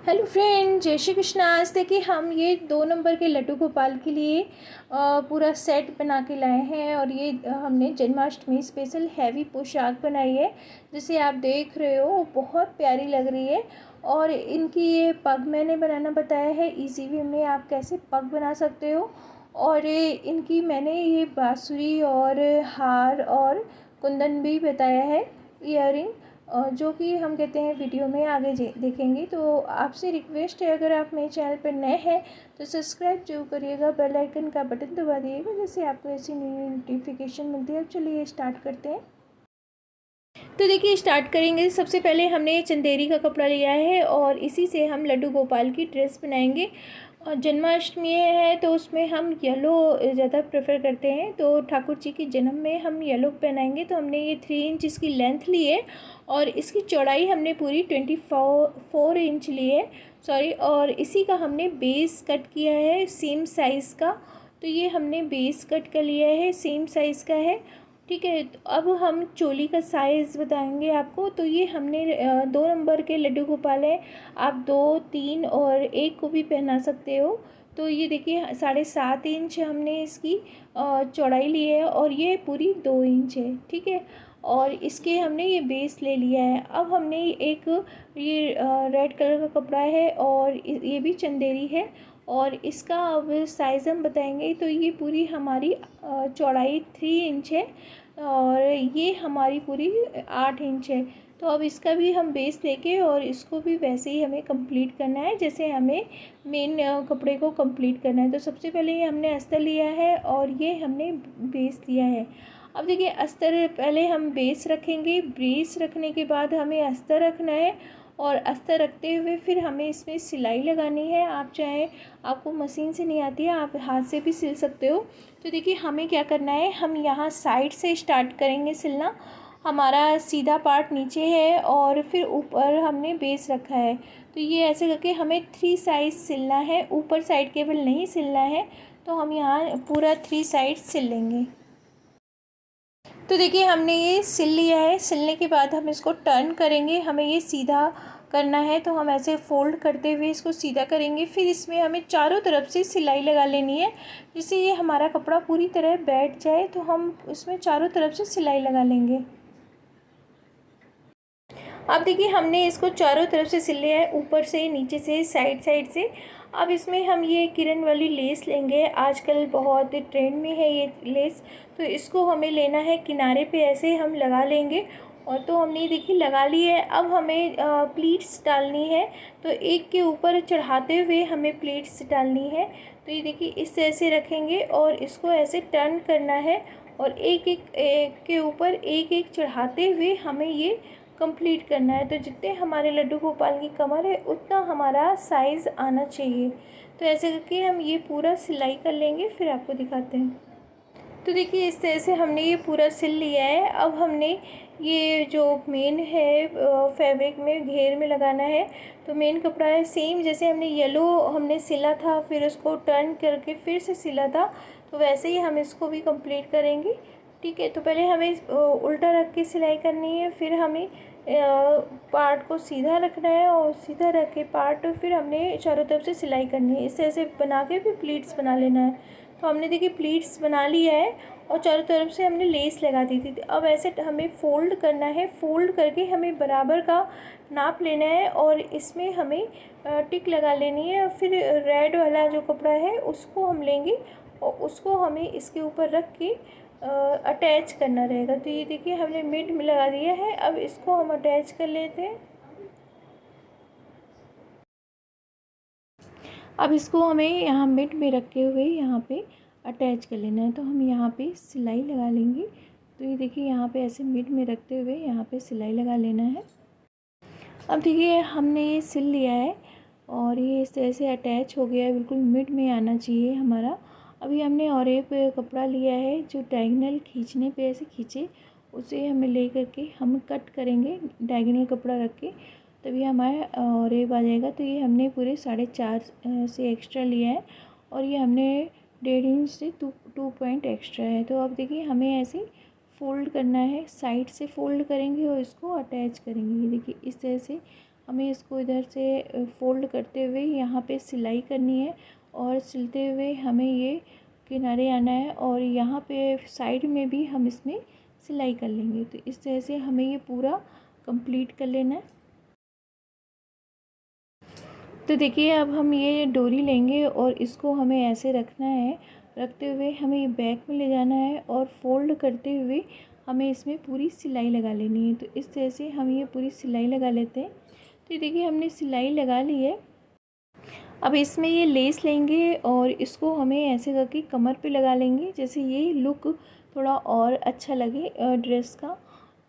Hello friend, जय श्री कृष्ण। आज देखिए हम ये 2 नंबर के लड्डू गोपाल के लिए पूरा सेट बना के लाए हैं। और ये हमने जन्माष्टमी स्पेशल हैवी पोशाक बनाई है, जिसे आप देख रहे हो बहुत प्यारी लग रही है। और इनकी ये पग मैंने बनाना बताया है इजी वे में, आप कैसे पग बना सकते हो। और इनकी मैंने ये बांसुरी और हार और कुंदन भी बताया है, ईयरिंग, जो कि हम कहते हैं वीडियो में आगे देखेंगे। तो आपसे रिक्वेस्ट है, अगर आप मेरे चैनल पर नए हैं तो सब्सक्राइब जरूर करिएगा, बेल आइकन का बटन दबा दिएगा, जिससे आपको ऐसी नई नोटिफिकेशन मिलती है। अब चलिए स्टार्ट करते हैं। तो देखिए स्टार्ट करेंगे। सबसे पहले हमने चंदेरी का कपड़ा लिया है और इसी से हम लड्डू गोपाल की ड्रेस बनाएंगे। और जन्माष्टमी है तो उसमें हम येलो ज़्यादा प्रेफर करते हैं, तो ठाकुर जी के जन्म में हम येलो पहनाएंगे। तो हमने ये 3 इंच इसकी लेंथ ली है और इसकी चौड़ाई हमने पूरी 24 इंच ली है, सॉरी। और इसी का हमने बेस कट किया है सेम साइज़ का। तो ये हमने बेस कट कर लिया है, सेम साइज़ का है, ठीक है। तो अब हम चोली का साइज़ बताएंगे आपको। तो ये हमने 2 नंबर के लड्डू गोपाल हैं, आप 2, 3 और 1 को भी पहना सकते हो। तो ये देखिए 7.5 इंच हमने इसकी चौड़ाई ली है और ये पूरी 2 इंच है, ठीक है। और इसके हमने ये बेस ले लिया है। अब हमने एक ये रेड कलर का कपड़ा है और ये भी चंदेरी है और इसका अब साइज़ हम बताएंगे। तो ये पूरी हमारी चौड़ाई 3 इंच है और ये हमारी पूरी 8 इंच है। तो अब इसका भी हम बेस लेके और इसको भी वैसे ही हमें कंप्लीट करना है जैसे हमें मेन कपड़े को कंप्लीट करना है। तो सबसे पहले ये हमने अस्तर लिया है और ये हमने बेस लिया है। अब देखिए अस्तर पहले हम बेस रखेंगे, बेस रखने के बाद हमें अस्तर रखना है और अस्तर रखते हुए फिर हमें इसमें सिलाई लगानी है। आप चाहे, आपको मशीन से नहीं आती है, आप हाथ से भी सिल सकते हो। तो देखिए हमें क्या करना है, हम यहाँ साइड से स्टार्ट करेंगे सिलना। हमारा सीधा पार्ट नीचे है और फिर ऊपर हमने बेस रखा है। तो ये ऐसे करके हमें 3 साइड सिलना है, ऊपर साइड केवल नहीं सिलना है। तो हम यहाँ पूरा 3 साइड सिल लेंगे। तो देखिए हमने ये सिल लिया है। सिलने के बाद हम इसको टर्न करेंगे, हमें ये सीधा करना है। तो हम ऐसे फोल्ड करते हुए इसको सीधा करेंगे। फिर इसमें हमें चारों तरफ से सिलाई लगा लेनी है, जिससे ये हमारा कपड़ा पूरी तरह बैठ जाए। तो हम इसमें चारों तरफ से सिलाई लगा लेंगे। अब देखिए हमने इसको चारों तरफ से सिल लिया है, ऊपर से, नीचे से, साइड साइड से। अब इसमें हम ये किरण वाली लेस लेंगे, आजकल बहुत ट्रेंड में है ये लेस। तो इसको हमें लेना है, किनारे पे ऐसे हम लगा लेंगे। और तो हमने देखिए लगा ली है। अब हमें प्लीट्स डालनी है, तो एक के ऊपर चढ़ाते हुए हमें प्लीट्स डालनी है। तो ये देखिए इस तरह से रखेंगे और इसको ऐसे टर्न करना है और एक के ऊपर एक एक चढ़ाते हुए हमें ये कंप्लीट करना है। तो जितने हमारे लड्डू गोपाल की कमर है उतना हमारा साइज़ आना चाहिए। तो ऐसे करके हम ये पूरा सिलाई कर लेंगे, फिर आपको दिखाते हैं। तो देखिए इस तरह से हमने ये पूरा सिल लिया है। अब हमने ये जो मेन है फैब्रिक में घेर में लगाना है। तो मेन कपड़ा है सेम, जैसे हमने येलो हमने सिला था, फिर उसको टर्न करके फिर से सिला था, तो वैसे ही हम इसको भी कंप्लीट करेंगे, ठीक है। तो पहले हमें उल्टा रख के सिलाई करनी है, फिर हमें पार्ट को सीधा रखना है और सीधा रख के पार्ट फिर हमने चारों तरफ से सिलाई करनी है। इस तरह से बना के फिर प्लीट्स बना लेना है। तो हमने देखिए प्लीट्स बना लिया है और चारों तरफ से हमने लेस लगा दी थी। अब ऐसे हमें फ़ोल्ड करना है, फ़ोल्ड करके हमें बराबर का नाप लेना है और इसमें हमें टिक लगा लेनी है। और फिर रेड वाला जो कपड़ा है उसको हम लेंगे और उसको हमें इसके ऊपर रख के अटैच करना रहेगा। तो ये देखिए हमने मिड में लगा दिया है। अब इसको हम अटैच कर लेते हैं। अब इसको हमें यहाँ मिड में रखे हुए यहाँ पे अटैच कर लेना है। तो हम यहाँ पे सिलाई लगा लेंगे। तो ये देखिए यहाँ पे ऐसे मिड में रखते हुए यहाँ पे सिलाई लगा लेना है। अब देखिए हमने ये सिल लिया है और ये इस तरह से अटैच हो गया है, बिल्कुल मिड में आना चाहिए हमारा। अभी हमने और एक कपड़ा लिया है जो डायगोनल खींचने पे ऐसे खींचे, उसे हमें ले करके हम कट करेंगे डायगोनल कपड़ा रख के, तभी हमारा और एक आ जाएगा। तो ये हमने पूरे 4.5 से एक्स्ट्रा लिया है और ये हमने 1.5 इंच से 2 पॉइंट एक्स्ट्रा है। तो अब देखिए हमें ऐसे फ़ोल्ड करना है, साइड से फ़ोल्ड करेंगे और इसको अटैच करेंगे। ये देखिए इस तरह से हमें इसको इधर से फ़ोल्ड करते हुए यहाँ पे सिलाई करनी है और सिलते हुए हमें ये किनारे आना है और यहाँ पे साइड में भी हम इसमें सिलाई कर लेंगे। तो इस तरह से हमें ये पूरा कंप्लीट कर लेना है। तो देखिए अब हम ये डोरी लेंगे और इसको हमें ऐसे रखना है, रखते हुए हमें ये बैक में ले जाना है और फोल्ड करते हुए हमें इसमें पूरी सिलाई लगा लेनी है। तो इस तरह से हम ये पूरी सिलाई लगा लेते हैं। तो देखिए हमने सिलाई लगा ली है। अब इसमें ये लेस लेंगे और इसको हमें ऐसे करके कमर पे लगा लेंगे, जैसे ये लुक थोड़ा और अच्छा लगे ड्रेस का।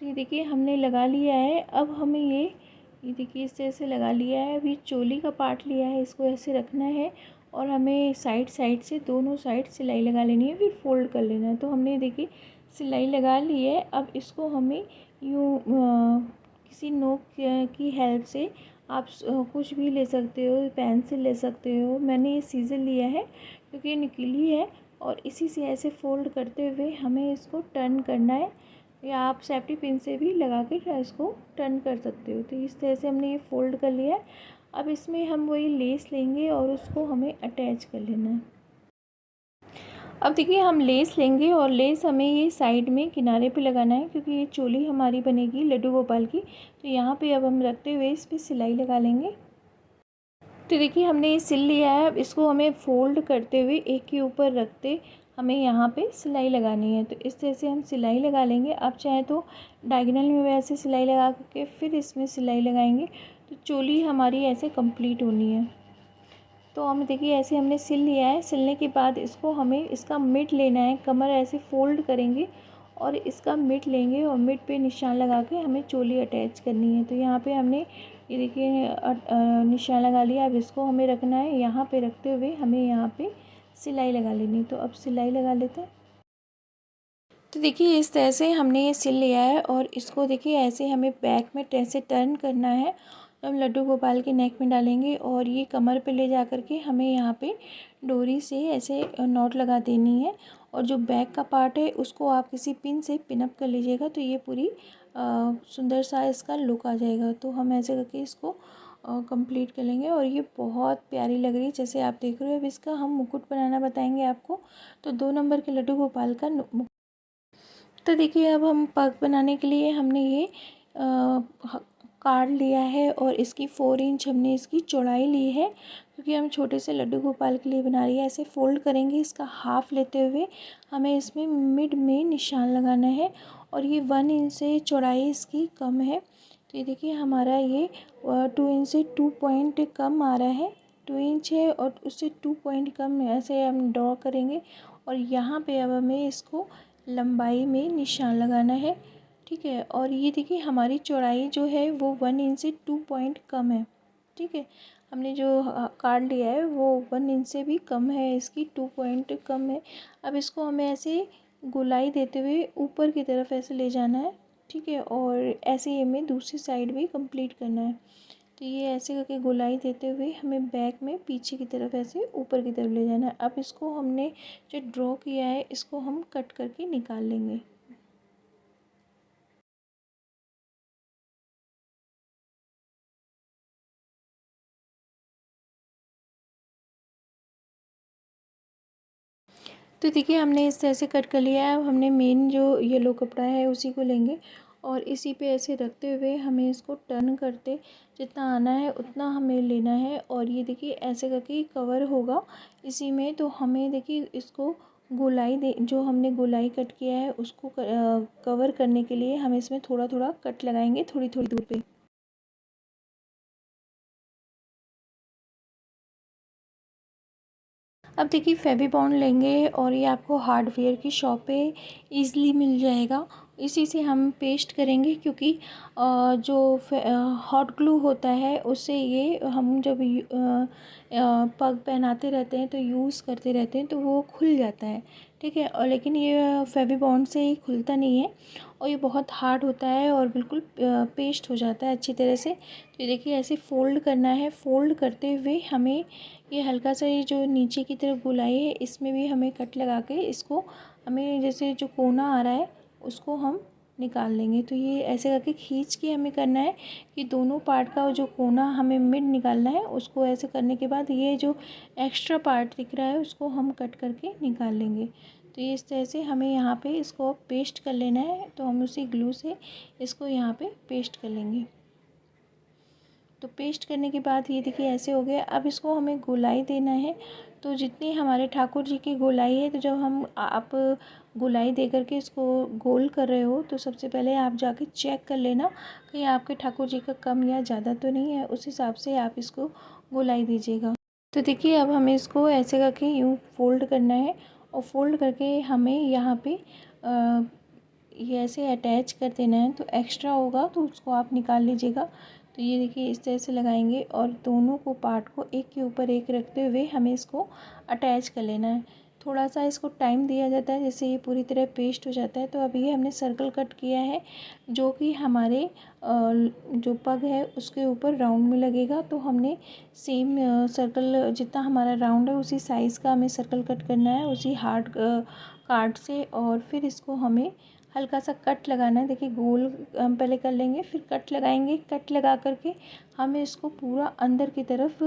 तो ये देखिए हमने लगा लिया है। अब हमें ये देखिए इस तरह से लगा लिया है। अभी चोली का पार्ट लिया है, इसको ऐसे रखना है और हमें साइड साइड से दोनों साइड सिलाई लगा लेनी है, फिर फोल्ड कर लेना है। तो हमने देखिए सिलाई लगा ली है। अब इसको हमें यूँ किसी नोक की हेल्प से आप कुछ भी ले सकते हो, पेंसिल ले सकते हो। मैंने ये सीज़र लिया है क्योंकि ये निकली है और इसी से ऐसे फोल्ड करते हुए हमें इसको टर्न करना है, या आप सेफ्टी पिन से भी लगा के इसको टर्न कर सकते हो। तो इस तरह से हमने ये फ़ोल्ड कर लिया है। अब इसमें हम वही लेस लेंगे और उसको हमें अटैच कर लेना है। अब देखिए हम लेस लेंगे और लेस हमें ये साइड में किनारे पे लगाना है, क्योंकि ये चोली हमारी बनेगी लड्डू गोपाल की। तो यहाँ पे अब हम रखते हुए इस पर सिलाई लगा लेंगे। तो देखिए हमने ये सिल लिया है। अब इसको हमें फ़ोल्ड करते हुए एक के ऊपर रखते हमें यहाँ पे सिलाई लगानी है। तो इस तरह से हम सिलाई लगा लेंगे। आप चाहें तो डायगोनल में वैसे सिलाई लगा के फिर इसमें सिलाई लगाएंगे तो चोली हमारी ऐसे कंप्लीट होनी है। तो हम देखिए ऐसे हमने सिल लिया है। सिलने के बाद इसको हमें इसका मिड लेना है, कमर ऐसे फ़ोल्ड करेंगे और इसका मिड लेंगे और मिड पे निशान लगा के हमें चोली अटैच करनी है। तो यहाँ पे हमने ये देखिए निशान लगा लिया। अब इसको हमें रखना है, यहाँ पे रखते हुए हमें यहाँ पे सिलाई लगा लेनी। तो अब सिलाई लगा लेते हैं। तो देखिए इस तरह से हमने ये सिल लिया है और इसको देखिए ऐसे हमें बैक में ऐसे टर्न करना है। तो हम लड्डू गोपाल के नेक में डालेंगे और ये कमर पे ले जा कर के हमें यहाँ पे डोरी से ऐसे नॉट लगा देनी है। और जो बैक का पार्ट है उसको आप किसी पिन से पिन अप कर लीजिएगा, तो ये पूरी सुंदर सा इसका लुक आ जाएगा। तो हम ऐसे करके इसको कंप्लीट कर लेंगे और ये बहुत प्यारी लग रही है जैसे आप देख रहे हो। अब इसका हम मुकुट बनाना बताएंगे आपको। तो 2 नंबर के लड्डू गोपाल का तो देखिए अब हम पग बनाने के लिए हमने ये कार्ड लिया है और इसकी 4 इंच हमने इसकी चौड़ाई ली है, क्योंकि हम छोटे से लड्डू गोपाल के लिए बना रही है। ऐसे फोल्ड करेंगे, इसका हाफ लेते हुए हमें इसमें मिड में निशान लगाना है और ये 1 इंच से चौड़ाई इसकी कम है। तो ये देखिए हमारा ये 2 इंच से 2 पॉइंट कम आ रहा है। 2 इंच है और उससे 2 पॉइंट कम है, ऐसे हम ड्रॉ करेंगे और यहाँ पे अब हमें इसको लंबाई में निशान लगाना है। ठीक है, और ये देखिए हमारी चौड़ाई जो है वो 1 इंच से 2 पॉइंट कम है। ठीक है, हमने जो कार्ड लिया है वो 1 इंच से भी कम है, इसकी 2 पॉइंट कम है। अब इसको हमें ऐसे गोलाई देते हुए ऊपर की तरफ ऐसे ले जाना है। ठीक है, और ऐसे ही हमें दूसरी साइड भी कंप्लीट करना है। तो ये ऐसे करके गोलाई देते हुए हमें बैक में पीछे की तरफ ऐसे ऊपर की तरफ ले जाना है। अब इसको हमने जो ड्रॉ किया है इसको हम कट करके निकाल लेंगे। तो देखिए हमने इस तरह से कट कर लिया है। अब हमने मेन जो येलो कपड़ा है उसी को लेंगे और इसी पे ऐसे रखते हुए हमें इसको टर्न करते जितना आना है उतना हमें लेना है। और ये देखिए ऐसे करके कवर होगा इसी में। तो हमें देखिए इसको गोलाई दे, जो हमने गोलाई कट किया है उसको कवर करने के लिए हम इसमें थोड़ा थोड़ा कट लगाएंगे, थोड़ी थोड़ी दूर पे। अब देखिए फेवी बॉन्ड लेंगे और ये आपको हार्डवेयर की शॉप पे ईज़िली मिल जाएगा। इसी से हम पेस्ट करेंगे, क्योंकि जो हॉट ग्लू होता है उससे ये हम जब पग पहनाते रहते हैं तो यूज़ करते रहते हैं तो वो खुल जाता है। ठीक है, और लेकिन ये फेवी बॉन्ड से ही खुलता नहीं है और ये बहुत हार्ड होता है और बिल्कुल पेस्ट हो जाता है अच्छी तरह से। तो ये देखिए ऐसे फ़ोल्ड करना है। फ़ोल्ड करते हुए हमें ये हल्का सा ये जो नीचे की तरफ गोलाई है इसमें भी हमें कट लगा के इसको हमें जैसे जो कोना आ रहा है उसको हम निकाल लेंगे। तो ये ऐसे करके खींच के हमें करना है कि दोनों पार्ट का जो कोना हमें मिड निकालना है, उसको ऐसे करने के बाद ये जो एक्स्ट्रा पार्ट दिख रहा है उसको हम कट करके निकाल लेंगे। तो ये इस तरह से हमें यहाँ पे इसको पेस्ट कर लेना है। तो हम उसी ग्लू से इसको यहाँ पे पेस्ट कर लेंगे। तो पेस्ट करने के बाद ये देखिए ऐसे हो गया। अब इसको हमें गोलाई देना है। तो जितनी हमारे ठाकुर जी की गोलाई है, तो जब हम आप गोलाई दे करके इसको गोल कर रहे हो तो सबसे पहले आप जाके चेक कर लेना कहीं आपके ठाकुर जी का कम या ज़्यादा तो नहीं है, उस हिसाब से आप इसको गोलाई दीजिएगा। तो देखिए अब हमें इसको ऐसे करके यूँ फोल्ड करना है और फोल्ड करके हमें यहाँ पे ये ऐसे अटैच कर देना है। तो एक्स्ट्रा होगा तो उसको आप निकाल लीजिएगा। तो ये देखिए इस तरह से लगाएंगे और दोनों को पार्ट को एक के ऊपर एक रखते हुए हमें इसको अटैच कर लेना है। थोड़ा सा इसको टाइम दिया जाता है, जैसे ये पूरी तरह पेस्ट हो जाता है। तो अभी हमने सर्कल कट किया है जो कि हमारे जो पग है उसके ऊपर राउंड में लगेगा। तो हमने सेम सर्कल जितना हमारा राउंड है उसी साइज़ का हमें सर्कल कट करना है, उसी हार्ड कार्ड से। और फिर इसको हमें हल्का सा कट लगाना है। देखिए गोल हम पहले कर लेंगे, फिर कट लगाएंगे। कट लगा करके हमें इसको पूरा अंदर की तरफ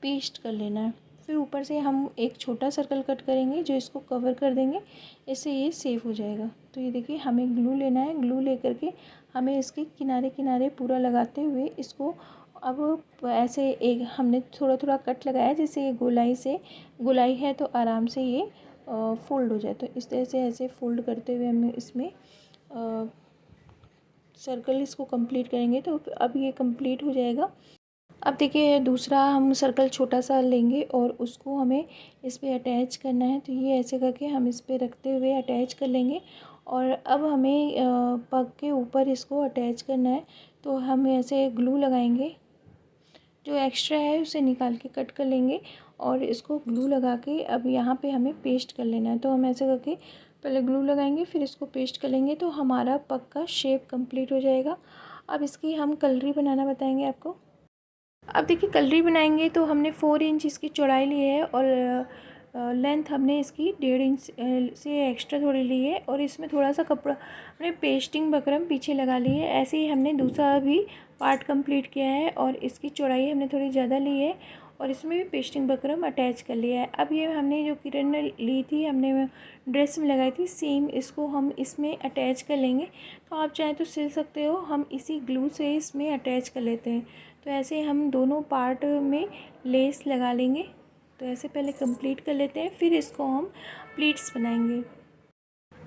पेस्ट कर लेना है। फिर ऊपर से हम एक छोटा सर्कल कट करेंगे जो इसको कवर कर देंगे, इससे ये सेफ हो जाएगा। तो ये देखिए हमें ग्लू लेना है। ग्लू लेकर के हमें इसके किनारे किनारे पूरा लगाते हुए इसको अब ऐसे एक हमने थोड़ा थोड़ा कट लगाया, जैसे ये गोलाई है तो आराम से ये फोल्ड हो जाए। तो इस तरह से ऐसे फोल्ड करते हुए हमें इसमें सर्कल इसको कंप्लीट करेंगे। तो अब ये कंप्लीट हो जाएगा। अब देखिए दूसरा हम सर्कल छोटा सा लेंगे और उसको हमें इस पे अटैच करना है। तो ये ऐसे करके हम इस पे रखते हुए अटैच कर लेंगे। और अब हमें पग के ऊपर इसको अटैच करना है। तो हम ऐसे ग्लू लगाएंगे, जो एक्स्ट्रा है उसे निकाल के कट कर लेंगे और इसको ग्लू लगा के अब यहाँ पे हमें पेस्ट कर लेना है। तो हम ऐसे करके पहले ग्लू लगाएंगे, फिर इसको पेस्ट कर लेंगे। तो हमारा पग का शेप कंप्लीट हो जाएगा। अब इसकी हम कलरी बनाना बताएंगे आपको। अब देखिए कलरी बनाएंगे तो हमने 4 इंच इसकी चौड़ाई ली है और लेंथ हमने इसकी 1.5 इंच से एक्स्ट्रा थोड़ी ली है। और इसमें थोड़ा सा कपड़ा हमने पेस्टिंग बकरम पीछे लगा ली है। ऐसे ही हमने दूसरा भी पार्ट कंप्लीट किया है और इसकी चौड़ाई हमने थोड़ी ज़्यादा ली है और इसमें भी पेस्टिंग बकरम अटैच कर लिया है। अब ये हमने जो किरण ने ली थी, हमने ड्रेस में लगाई थी, सेम इसको हम इसमें अटैच कर लेंगे। तो आप चाहें तो सिल सकते हो, हम इसी ग्लू से इसमें अटैच कर लेते हैं। तो ऐसे हम दोनों पार्ट में लेस लगा लेंगे। तो ऐसे पहले कंप्लीट कर लेते हैं, फिर इसको हम प्लीट्स बनाएंगे।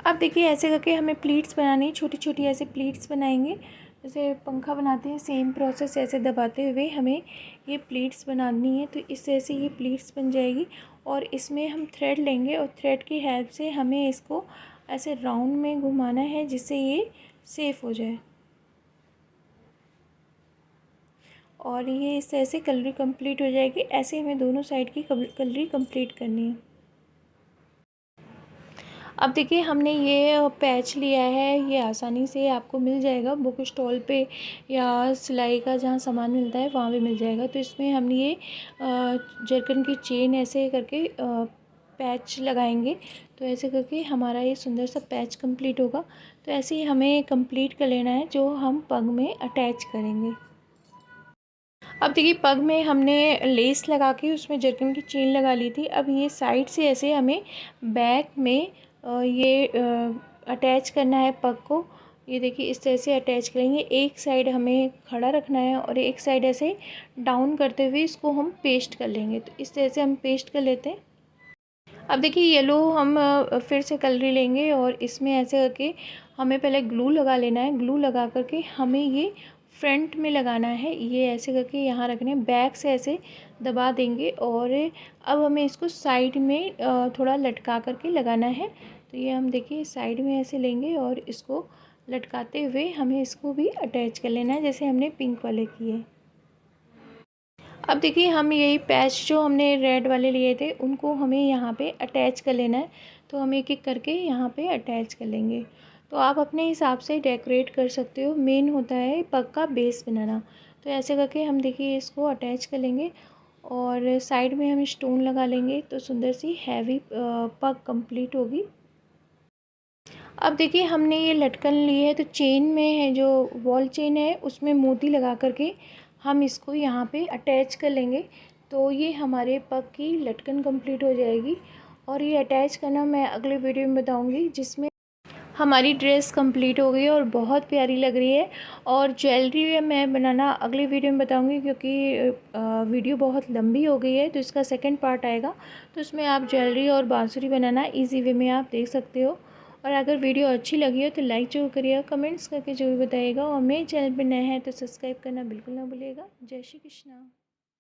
अब देखिए ऐसे करके हमें प्लीट्स बनानी है, छोटी छोटी ऐसे प्लीट्स बनाएंगे जैसे पंखा बनाते हैं, सेम प्रोसेस ऐसे दबाते हुए हमें ये प्लीट्स बनानी है। तो इस तरह से ये प्लीट्स बन जाएगी और इसमें हम थ्रेड लेंगे और थ्रेड की हेल्प से हमें इसको ऐसे राउंड में घुमाना है जिससे ये सेफ हो जाए। और ये इस तरह से कलरी कंप्लीट हो जाएगी। ऐसे हमें दोनों साइड की कलरी कंप्लीट करनी है। अब देखिए हमने ये पैच लिया है, ये आसानी से आपको मिल जाएगा बुक स्टॉल पे या सिलाई का जहाँ सामान मिलता है वहाँ भी मिल जाएगा। तो इसमें हमने ये जरकन की चेन ऐसे करके पैच लगाएंगे। तो ऐसे करके हमारा ये सुंदर सा पैच कंप्लीट होगा। तो ऐसे ही हमें कंप्लीट कर लेना है जो हम पग में अटैच करेंगे। अब देखिए पग में हमने लेस लगा के उसमें जरकन की चेन लगा ली थी। अब ये साइड से ऐसे हमें बैक में ये अटैच करना है पग को। ये देखिए इस तरह से अटैच करेंगे। एक साइड हमें खड़ा रखना है और एक साइड ऐसे डाउन करते हुए इसको हम पेस्ट कर लेंगे। तो इस तरह से हम पेस्ट कर लेते हैं। अब देखिए येलो हम फिर से कलरी लेंगे और इसमें ऐसे करके हमें पहले ग्लू लगा लेना है। ग्लू लगा करके हमें ये फ्रंट में लगाना है, ये ऐसे करके यहाँ रखने, बैक से ऐसे दबा देंगे और अब हमें इसको साइड में थोड़ा लटका करके लगाना है। तो ये हम देखिए साइड में ऐसे लेंगे और इसको लटकाते हुए हमें इसको भी अटैच कर लेना है जैसे हमने पिंक वाले किए। अब देखिए हम यही पैच जो हमने रेड वाले लिए थे उनको हमें यहाँ पे अटैच कर लेना है। तो हम एक एक करके यहाँ पे अटैच कर लेंगे। तो आप अपने हिसाब से डेकोरेट कर सकते हो, मेन होता है पग का बेस बनाना। तो ऐसे करके हम देखिए इसको अटैच कर लेंगे और साइड में हम स्टोन लगा लेंगे। तो सुंदर सी हैवी पग कंप्लीट होगी। अब देखिए हमने ये लटकन ली है, तो चेन में है जो वॉल चेन है उसमें मोती लगा करके हम इसको यहाँ पे अटैच कर लेंगे। तो ये हमारे पग की लटकन कंप्लीट हो जाएगी। और ये अटैच करना मैं अगले वीडियो में बताऊँगी, जिसमें हमारी ड्रेस कंप्लीट हो गई है और बहुत प्यारी लग रही है। और ज्वेलरी मैं बनाना अगले वीडियो में बताऊंगी, क्योंकि वीडियो बहुत लंबी हो गई है, तो इसका सेकंड पार्ट आएगा। तो उसमें आप ज्वेलरी और बांसुरी बनाना इजी वे में आप देख सकते हो। और अगर वीडियो अच्छी लगी हो तो लाइक जरूर करिएगा, कमेंट्स करके जरूर बताइएगा। और मेरे चैनल पर नए हैं तो सब्सक्राइब करना बिल्कुल ना भूलिएगा। जय श्री कृष्णा।